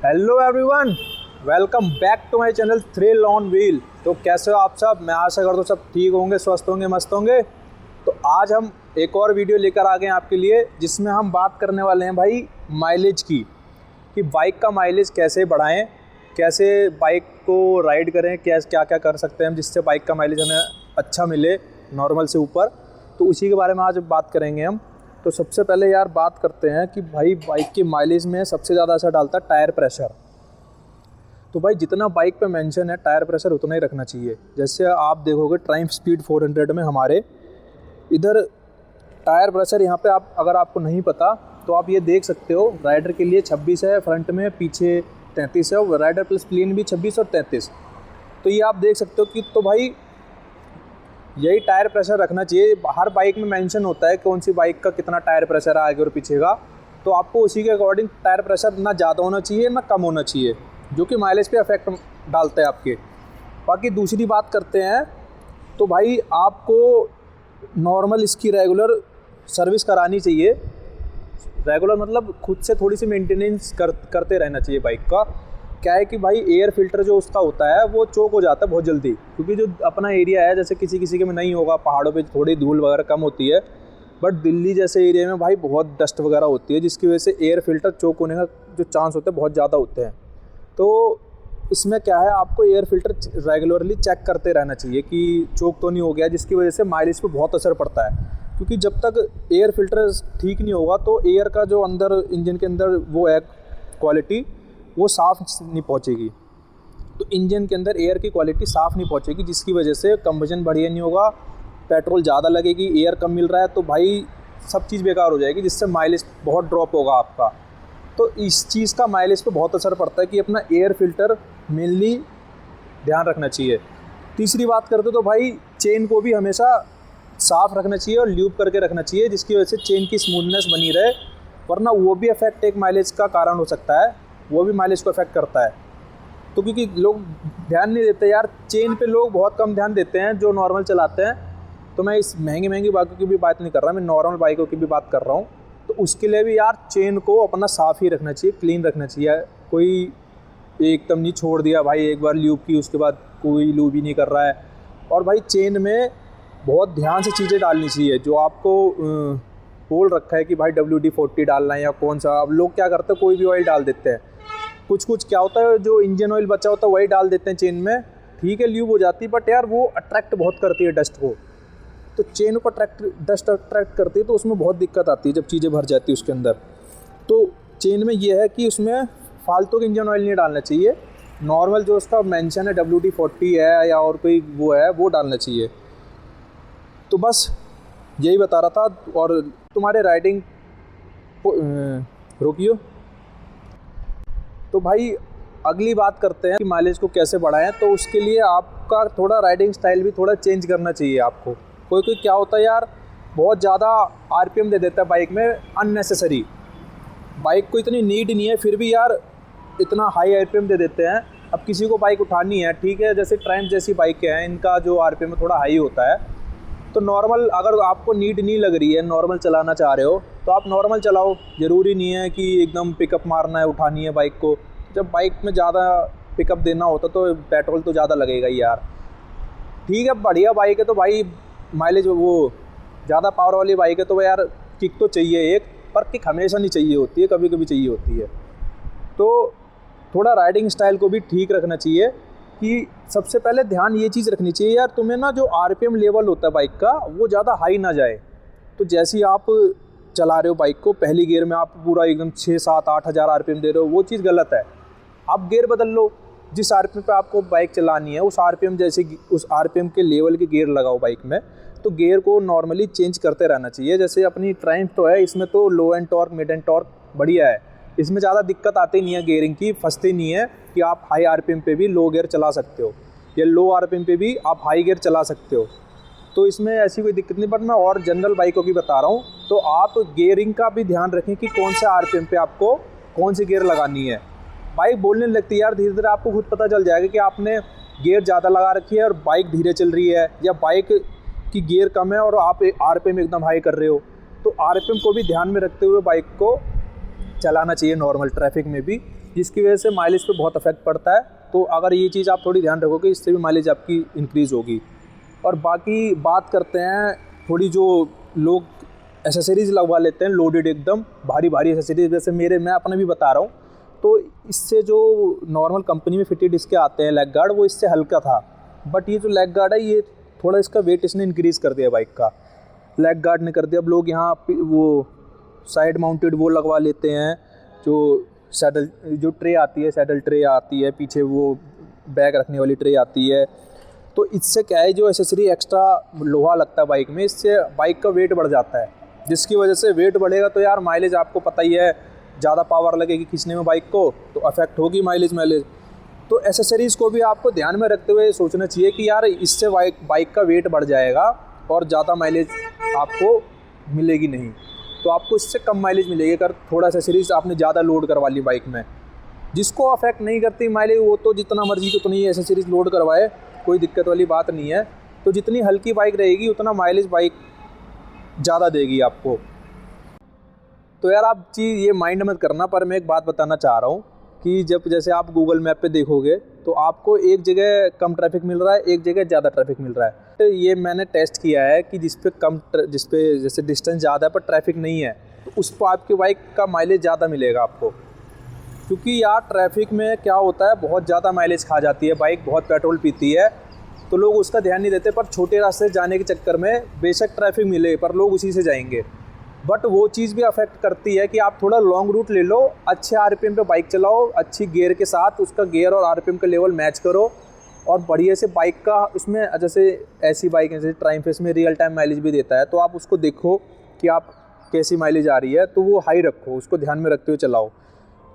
Hello everyone, welcome back to my channel thrill on wheel. तो कैसे हो आप सब? मैं आशा करता हूँ सब ठीक होंगे, स्वस्थ होंगे, मस्त होंगे। तो आज हम एक और वीडियो लेकर आ गए हैं आपके लिए, जिसमें हम बात करने वाले हैं भाई माइलेज की, कि बाइक का माइलेज कैसे बढ़ाएं, कैसे बाइक को राइड करें, क्या क्या कर सकते हैं हम जिससे बाइक का माइलेज हमें अच्छा मिले नॉर्मल से ऊपर। तो उसी के बारे में आज बात करेंगे हम। तो सबसे पहले यार बात करते हैं कि भाई बाइक की माइलेज में सबसे ज़्यादा असर डालता है टायर प्रेशर। तो भाई जितना बाइक पे मेंशन है टायर प्रेशर उतना ही रखना चाहिए। जैसे आप देखोगे ट्रायम्फ स्पीड 400 में हमारे इधर टायर प्रेशर यहाँ पे आप अगर आपको नहीं पता तो आप ये देख सकते हो, राइडर के लिए 26 है फ्रंट में, पीछे 33 है, और राइडर प्लस प्लेन भी 26 और 33। तो ये आप देख सकते हो कि तो भाई यही टायर प्रेशर रखना चाहिए। हर बाइक में मेंशन होता है कौन सी बाइक का कितना टायर प्रेशर है आगे और पीछे का, तो आपको उसी के अकॉर्डिंग टायर प्रेशर ना ज़्यादा होना चाहिए ना कम होना चाहिए, जो कि माइलेज पे इफेक्ट डालता है आपके। बाकी दूसरी बात करते हैं, तो भाई आपको नॉर्मल इसकी रेगुलर सर्विस करानी चाहिए। रेगुलर मतलब खुद से थोड़ी सी मेंटेनेंस करते रहना चाहिए बाइक का। क्या है कि भाई एयर फिल्टर जो उसका होता है वो चोक हो जाता है बहुत जल्दी, क्योंकि जो अपना एरिया है, जैसे किसी किसी के में नहीं होगा, पहाड़ों पे थोड़ी धूल वगैरह कम होती है, बट दिल्ली जैसे एरिया में भाई बहुत डस्ट वगैरह होती है, जिसकी वजह से एयर फिल्टर चोक होने का जो चांस होते हैं बहुत ज़्यादा होते हैं। तो इसमें क्या है, आपको एयर फिल्टर रेगुलरली चेक करते रहना चाहिए कि चोक तो नहीं हो गया, जिसकी वजह से माइलेज पे बहुत असर पड़ता है। क्योंकि जब तक एयर फिल्टर ठीक नहीं होगा तो एयर का जो अंदर इंजन के अंदर वो है क्वालिटी, वो साफ़ नहीं पहुंचेगी। तो इंजन के अंदर एयर की क्वालिटी साफ़ नहीं पहुंचेगी, जिसकी वजह से कंबशन बढ़िया नहीं होगा, पेट्रोल ज़्यादा लगेगी, एयर कम मिल रहा है, तो भाई सब चीज़ बेकार हो जाएगी, जिससे माइलेज बहुत ड्रॉप होगा आपका। तो इस चीज़ का माइलेज पे बहुत असर पड़ता है कि अपना एयर फिल्टर मेनली ध्यान रखना चाहिए। तीसरी बात करते तो भाई चेन को भी हमेशा साफ़ रखना चाहिए और ल्यूब करके रखना चाहिए, जिसकी वजह से चेन की स्मूथनेस बनी रहे, वरना वो भी इफेक्ट एक माइलेज का कारण हो सकता है, वो भी माइलेज को इफेक्ट करता है। तो क्योंकि लोग ध्यान नहीं देते यार, चेन पे लोग बहुत कम ध्यान देते हैं जो नॉर्मल चलाते हैं। तो मैं इस महंगी बाइकों की भी बात नहीं कर रहा, मैं नॉर्मल बाइकों की भी बात कर रहा हूँ। तो उसके लिए भी यार चेन को अपना साफ़ ही रखना चाहिए, क्लीन रखना चाहिए। कोई एकदम नहीं छोड़ दिया भाई, एक बार ल्यूब की उसके बाद कोई ल्यूब ही नहीं कर रहा है। और भाई चेन में बहुत ध्यान से चीज़ें डालनी चाहिए, जो आपको बोल रखा है कि भाई WD-40 डालना है या कौन सा। अब लोग क्या करते हैं, कोई भी ऑयल डाल देते हैं। कुछ क्या होता है, जो इंजन ऑयल बचा होता है वही डाल देते हैं चेन में, ठीक है ल्यूब हो जाती है, बट यार वो अट्रैक्ट बहुत करती है डस्ट को। तो चेन को डस्ट अट्रैक्ट करती है, तो उसमें बहुत दिक्कत आती है जब चीज़ें भर जाती है उसके अंदर। तो चेन में ये है कि उसमें फालतू का इंजन ऑयल नहीं डालना चाहिए, नॉर्मल जो उसका मेंशन है WD-40 है या और कोई वो है वो डालना चाहिए। तो बस यही बता रहा था। और तुम्हारे राइडिंग रोकियो। तो भाई अगली बात करते हैं कि माइलेज को कैसे बढ़ाएं। तो उसके लिए आपका थोड़ा राइडिंग स्टाइल भी थोड़ा चेंज करना चाहिए आपको। कोई क्या होता है यार, बहुत ज़्यादा RPM दे देता है बाइक में अननेसेसरी। बाइक को इतनी नीड नहीं है, फिर भी यार इतना हाई RPM दे देते हैं। अब किसी को बाइक उठानी है, ठीक है, जैसे ट्रायम्फ जैसी बाइकें हैं, इनका जो RPM थोड़ा हाई होता है। तो नॉर्मल अगर आपको नीड नहीं लग रही है, नॉर्मल चलाना चाह रहे हो, तो आप नॉर्मल चलाओ। ज़रूरी नहीं है कि एकदम पिकअप मारना है, उठानी है बाइक को। जब बाइक में ज़्यादा पिकअप देना होता तो पेट्रोल तो ज़्यादा लगेगा ही यार। ठीक है, बढ़िया बाइक है तो भाई माइलेज वो ज़्यादा पावर वाली बाइक है तो यार किक तो चाहिए एक, पर किक हमेशा नहीं चाहिए होती है, कभी कभी चाहिए होती है। तो थोड़ा राइडिंग स्टाइल को भी ठीक रखना चाहिए कि सबसे पहले ध्यान ये चीज़ रखनी चाहिए यार, तुम्हें ना जो RPM लेवल होता है बाइक का वो ज़्यादा हाई ना जाए। तो जैसे ही आप चला रहे हो बाइक को, पहली गियर में आप पूरा एकदम 6, 7, 8 हज़ार RPM दे रहे हो, वो चीज़ गलत है। आप गियर बदल लो, जिस RPM पे आपको बाइक चलानी है उस RPM उस RPM के लेवल के गियर लगाओ बाइक में। तो गियर को नॉर्मली चेंज करते रहना चाहिए। जैसे अपनी ट्रायम्फ तो है, इसमें तो low end torque, mid end torque बढ़िया है, इसमें ज़्यादा दिक्कत आती नहीं है गियरिंग की, फंसती नहीं है कि आप हाई RPM पे भी लो गियर चला सकते हो या लो RPM पे भी आप हाई गियर चला सकते हो। तो इसमें ऐसी कोई दिक्कत नहीं। बट मैं और जनरल बाइकों की बता रहा हूँ, तो आप गियरिंग का भी ध्यान रखें कि कौन से RPM पे आपको कौन सी गियर लगानी है। बाइक बोलने लगती है यार, धीरे धीरे आपको खुद पता चल जाएगा कि आपने गियर ज़्यादा लगा रखी है और बाइक धीरे चल रही है, या बाइक की गियर कम है और आप RPM एकदम हाई कर रहे हो। तो RPM को भी ध्यान में रखते हुए बाइक को चलाना चाहिए नॉर्मल ट्रैफिक में भी। जिसकी वजह से माइलेज पे बहुत इफेक्ट पड़ता है। तो अगर ये चीज़ आप थोड़ी ध्यान रखोगे, इससे भी माइलेज आपकी इंक्रीज़ होगी। और बाकी बात करते हैं थोड़ी, जो लोग एसेसरीज़ लगवा लेते हैं लोडेड एकदम भारी भारी एसेसरीज़, जैसे मैं अपने भी बता रहा हूँ, तो इससे जो नॉर्मल कंपनी में फिटेड इसके आते हैं लेग गार्ड, वो इससे हल्का था। बट ये जो लेग गार्ड है, ये थोड़ा इसका वेट इसने इंक्रीज़ कर दिया बाइक का, लेग गार्ड ने कर दिया। अब लोग यहाँ वो साइड माउंटेड वो लगवा लेते हैं, जो सैडल, जो ट्रे आती है, सैडल ट्रे आती है, पीछे वो बैग रखने वाली ट्रे आती है। तो इससे क्या है, जो एसेसरी एक्स्ट्रा लोहा लगता है बाइक में, इससे बाइक का वेट बढ़ जाता है, जिसकी वजह से वेट बढ़ेगा तो यार माइलेज आपको पता ही है, ज़्यादा पावर लगेगी खींचने में बाइक को, तो अफेक्ट होगी माइलेज। तो एसेसरीज़ को भी आपको ध्यान में रखते हुए सोचना चाहिए कि यार इससे बाइक का वेट बढ़ जाएगा और ज़्यादा माइलेज आपको मिलेगी नहीं, तो आपको इससे कम माइलेज मिलेगी अगर थोड़ा एसेसरीज़ आपने ज़्यादा लोड करवा ली बाइक में। जिसको अफेक्ट नहीं करती माइलेज, वो तो जितना मर्जी की उतनी एसेसरीज़ लोड करवाए, कोई दिक्कत वाली बात नहीं है। तो जितनी हल्की बाइक रहेगी उतना माइलेज बाइक ज़्यादा देगी आपको। तो यार आप चीज़ ये माइंड मत करना, पर मैं एक बात बताना चाह रहा हूँ कि जब जैसे आप गूगल मैप पे देखोगे तो आपको एक जगह कम ट्रैफिक मिल रहा है, एक जगह ज़्यादा ट्रैफिक मिल रहा है। तो ये मैंने टेस्ट किया है कि जिस पे जैसे डिस्टेंस ज़्यादा है पर ट्रैफिक नहीं है, तो उस पर आपकी बाइक का माइलेज ज़्यादा मिलेगा आपको। क्योंकि यार ट्रैफिक में क्या होता है, बहुत ज़्यादा माइलेज खा जाती है बाइक, बहुत पेट्रोल पीती है, तो लोग उसका ध्यान नहीं देते। पर छोटे रास्ते जाने के चक्कर में बेशक ट्रैफिक मिले पर लोग उसी से जाएंगे। बट वो चीज़ भी अफेक्ट करती है कि आप थोड़ा लॉन्ग रूट ले लो, अच्छे आरपीएम पे बाइक चलाओ, अच्छी गियर के साथ उसका गियर और आरपीएम का लेवल मैच करो, और बढ़िया से बाइक का उसमें, जैसे ऐसी बाइक है जैसे ट्रायम्फ, इसमें रियल टाइम माइलेज भी देता है, तो आप उसको देखो कि आप कैसी माइलेज आ रही है, तो वो हाई रखो, उसको ध्यान में रखते हुए चलाओ,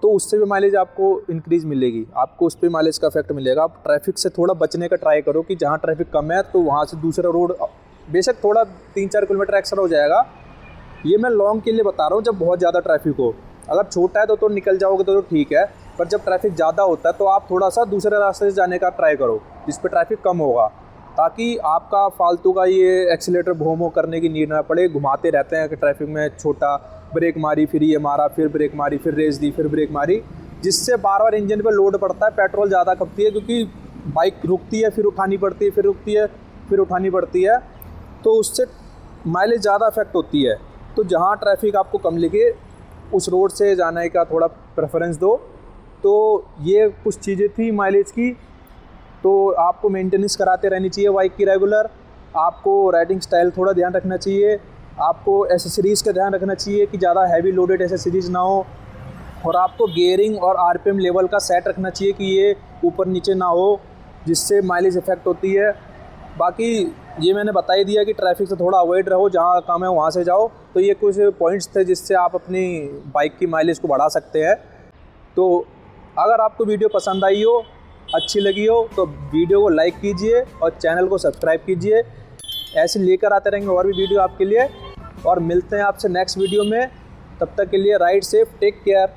तो उससे भी माइलेज आपको इंक्रीज़ मिलेगी, आपको उस पर माइलेज का इफेक्ट मिलेगा। आप ट्रैफिक से थोड़ा बचने का ट्राई करो कि जहाँ ट्रैफिक कम है तो वहाँ से दूसरा रोड, बेशक थोड़ा 3-4 किलोमीटर एक्स्ट्रा हो जाएगा। ये मैं लॉन्ग के लिए बता रहा हूँ, जब बहुत ज़्यादा ट्रैफिक हो। अगर छोटा है तो निकल जाओगे तो ठीक है, पर जब ट्रैफिक ज़्यादा होता है तो आप थोड़ा सा दूसरे रास्ते से जाने का ट्राई करो जिस पे ट्रैफिक कम होगा, ताकि आपका फालतू का ये एक्सीलेटर भोमो करने की नीड ना पड़े। घुमाते रहते हैं कि ट्रैफिक में, छोटा ब्रेक मारी, फिर ये मारा, फिर ब्रेक मारी, फिर रेस दी, फिर ब्रेक मारी, जिससे बार बार इंजन पे लोड पड़ता है, पेट्रोल ज़्यादा खपती है, क्योंकि बाइक रुकती है फिर उठानी पड़ती है, फिर रुकती है फिर उठानी पड़ती है, तो उससे माइलेज ज़्यादा इफेक्ट होती है। तो जहाँ ट्रैफिक आपको कम लगे उस रोड से जाने का थोड़ा प्रेफरेंस दो। तो ये कुछ चीज़ें थी माइलेज की। तो आपको मेंटेनेंस कराते रहनी चाहिए बाइक की रेगुलर, आपको राइडिंग स्टाइल थोड़ा ध्यान रखना चाहिए, आपको एसेसरीज़ का ध्यान रखना चाहिए कि ज़्यादा हैवी लोडेड एसेसरीज़ ना हो, और आपको गियरिंग और आरपीएम लेवल का सेट रखना चाहिए कि ये ऊपर नीचे ना हो, जिससे माइलेज इफेक्ट होती है। बाकी ये मैंने बता ही दिया कि ट्रैफिक से थोड़ा अवॉइड रहो, जहाँ काम है वहाँ से जाओ। तो ये कुछ पॉइंट्स थे जिससे आप अपनी बाइक की माइलेज को बढ़ा सकते हैं। तो अगर आपको वीडियो पसंद आई हो, अच्छी लगी हो, तो वीडियो को लाइक कीजिए और चैनल को सब्सक्राइब कीजिए। ऐसे लेकर आते रहेंगे और भी वीडियो आपके लिए, और मिलते हैं आपसे नेक्स्ट वीडियो में। तब तक के लिए राइड सेफ, टेक केयर।